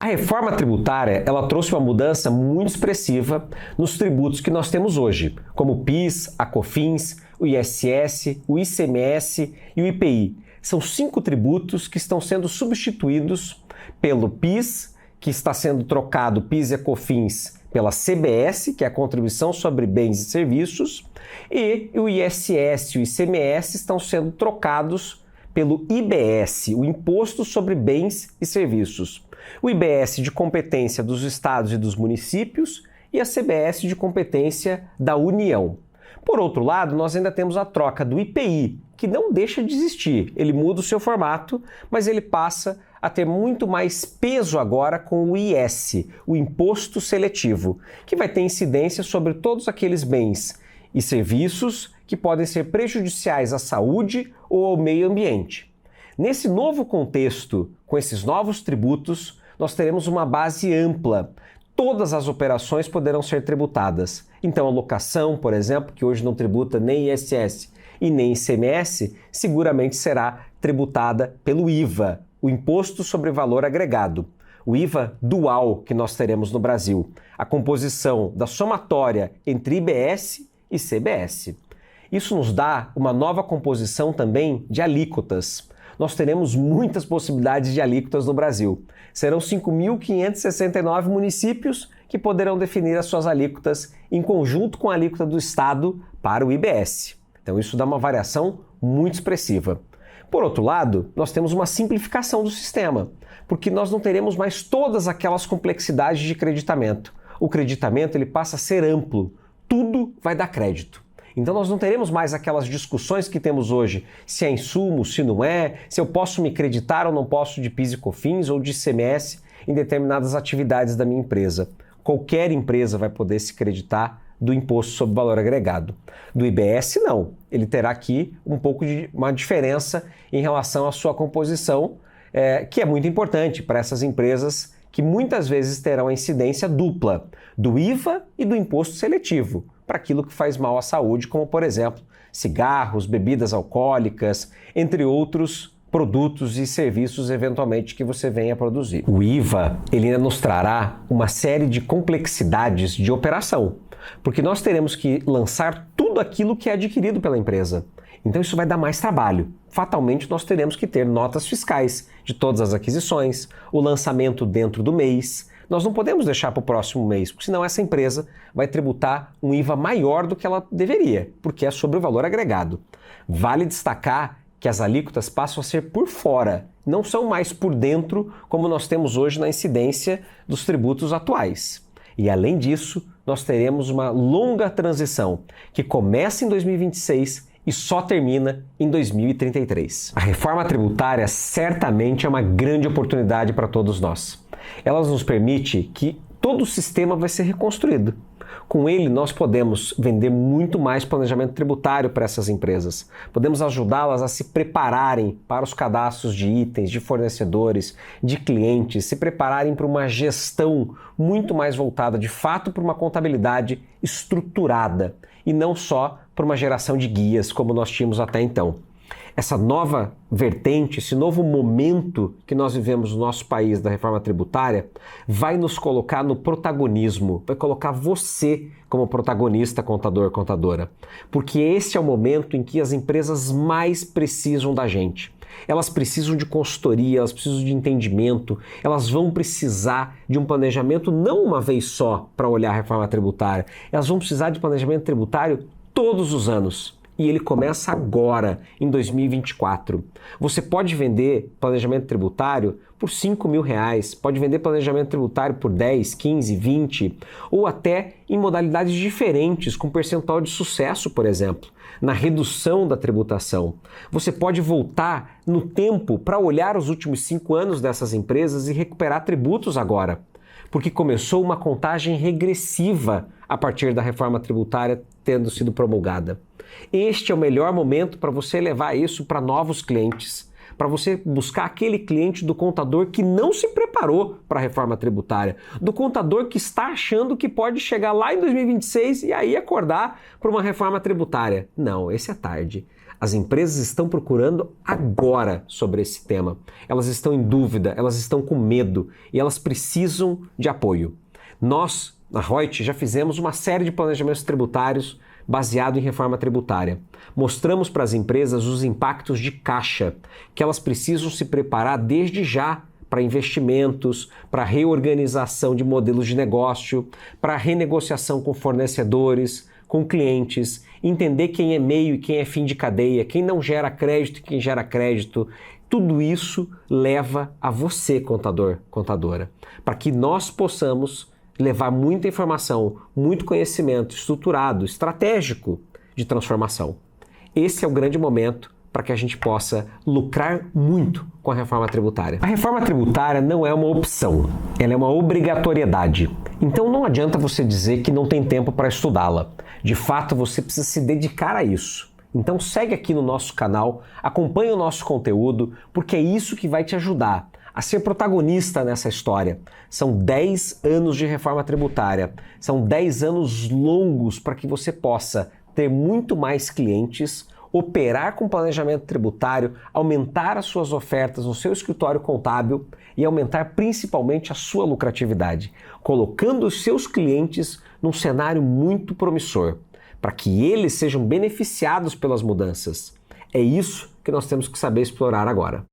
A reforma tributária, ela trouxe uma mudança muito expressiva nos tributos que nós temos hoje, como o PIS, a COFINS, o ISS, o ICMS e o IPI. São 5 tributos que estão sendo substituídos pelo PIS, que está sendo trocado, PIS e a COFINS, pela CBS, que é a Contribuição sobre Bens e Serviços, e o ISS e o ICMS estão sendo trocados pelo IBS, o Imposto sobre Bens e Serviços. O IBS de competência dos estados e dos municípios e a CBS de competência da União. Por outro lado, nós ainda temos a troca do IPI, que não deixa de existir. Ele muda o seu formato, mas ele passa a ter muito mais peso agora com o IS, o Imposto Seletivo, que vai ter incidência sobre todos aqueles bens e serviços que podem ser prejudiciais à saúde ou ao meio ambiente. Nesse novo contexto, com esses novos tributos, nós teremos uma base ampla. Todas as operações poderão ser tributadas. Então, a locação, por exemplo, que hoje não tributa nem ISS e nem ICMS, seguramente será tributada pelo IVA, o Imposto sobre Valor Agregado. O IVA dual que nós teremos no Brasil, a composição da somatória entre IBS e CBS. Isso nos dá uma nova composição também de alíquotas. Nós teremos muitas possibilidades de alíquotas no Brasil. Serão 5.569 municípios que poderão definir as suas alíquotas em conjunto com a alíquota do Estado para o IBS. Então isso dá uma variação muito expressiva. Por outro lado, nós temos uma simplificação do sistema, porque nós não teremos mais todas aquelas complexidades de creditamento. O creditamento ele passa a ser amplo, tudo vai dar crédito. Então nós não teremos mais aquelas discussões que temos hoje, se é insumo, se não é, se eu posso me creditar ou não posso de PIS e COFINS ou de ICMS em determinadas atividades da minha empresa. Qualquer empresa vai poder se creditar do Imposto sobre Valor Agregado. Do IBS, não. Ele terá aqui um pouco de uma diferença em relação à sua composição, que é muito importante para essas empresas que muitas vezes terão a incidência dupla do IVA e do imposto seletivo, para aquilo que faz mal à saúde, como, por exemplo, cigarros, bebidas alcoólicas, entre outros produtos e serviços eventualmente que você venha a produzir. O IVA, ele ainda nos trará uma série de complexidades de operação, porque nós teremos que lançar tudo aquilo que é adquirido pela empresa. Então isso vai dar mais trabalho. Fatalmente nós teremos que ter notas fiscais de todas as aquisições, o lançamento dentro do mês. Nós não podemos deixar para o próximo mês, porque senão essa empresa vai tributar um IVA maior do que ela deveria, porque é sobre o valor agregado. Vale destacar que as alíquotas passam a ser por fora, não são mais por dentro, como nós temos hoje na incidência dos tributos atuais. E além disso, nós teremos uma longa transição, que começa em 2026 e só termina em 2033. A reforma tributária certamente é uma grande oportunidade para todos nós. Ela nos permite que todo o sistema vai ser reconstruído. Com ele, nós podemos vender muito mais planejamento tributário para essas empresas. Podemos ajudá-las a se prepararem para os cadastros de itens, de fornecedores, de clientes, se prepararem para uma gestão muito mais voltada, de fato, para uma contabilidade estruturada e não só para uma geração de guias, como nós tínhamos até então. Essa nova vertente, esse novo momento que nós vivemos no nosso país da reforma tributária vai nos colocar no protagonismo, vai colocar você como protagonista, contador, contadora. Porque esse é o momento em que as empresas mais precisam da gente. Elas precisam de consultoria, elas precisam de entendimento, elas vão precisar de um planejamento não uma vez só para olhar a reforma tributária, elas vão precisar de planejamento tributário todos os anos. E ele começa agora, em 2024. Você pode vender planejamento tributário por R$5.000, pode vender planejamento tributário por 10, 15, 20, ou até em modalidades diferentes, com percentual de sucesso, por exemplo, na redução da tributação. Você pode voltar no tempo para olhar os últimos 5 anos dessas empresas e recuperar tributos agora, porque começou uma contagem regressiva a partir da reforma tributária tendo sido promulgada. Este é o melhor momento para você levar isso para novos clientes, para você buscar aquele cliente do contador que não se preparou para a reforma tributária, do contador que está achando que pode chegar lá em 2026 e aí acordar para uma reforma tributária. Não, esse é tarde. As empresas estão procurando agora sobre esse tema. Elas estão em dúvida, elas estão com medo e elas precisam de apoio. Nós, na Reut, já fizemos uma série de planejamentos tributários baseado em reforma tributária. Mostramos para as empresas os impactos de caixa, que elas precisam se preparar desde já para investimentos, para reorganização de modelos de negócio, para renegociação com fornecedores, com clientes, entender quem é meio e quem é fim de cadeia, quem não gera crédito e quem gera crédito. Tudo isso leva a você, contador, contadora, para que nós possamos levar muita informação, muito conhecimento estruturado, estratégico de transformação. Esse é o grande momento para que a gente possa lucrar muito com a reforma tributária. A reforma tributária não é uma opção, ela é uma obrigatoriedade. Então não adianta você dizer que não tem tempo para estudá-la. De fato, você precisa se dedicar a isso. Então segue aqui no nosso canal, acompanhe o nosso conteúdo, porque é isso que vai te ajudar a ser protagonista nessa história. São 10 anos de reforma tributária, são 10 anos longos para que você possa ter muito mais clientes, operar com planejamento tributário, aumentar as suas ofertas no seu escritório contábil e aumentar principalmente a sua lucratividade, colocando os seus clientes num cenário muito promissor, para que eles sejam beneficiados pelas mudanças. É isso que nós temos que saber explorar agora.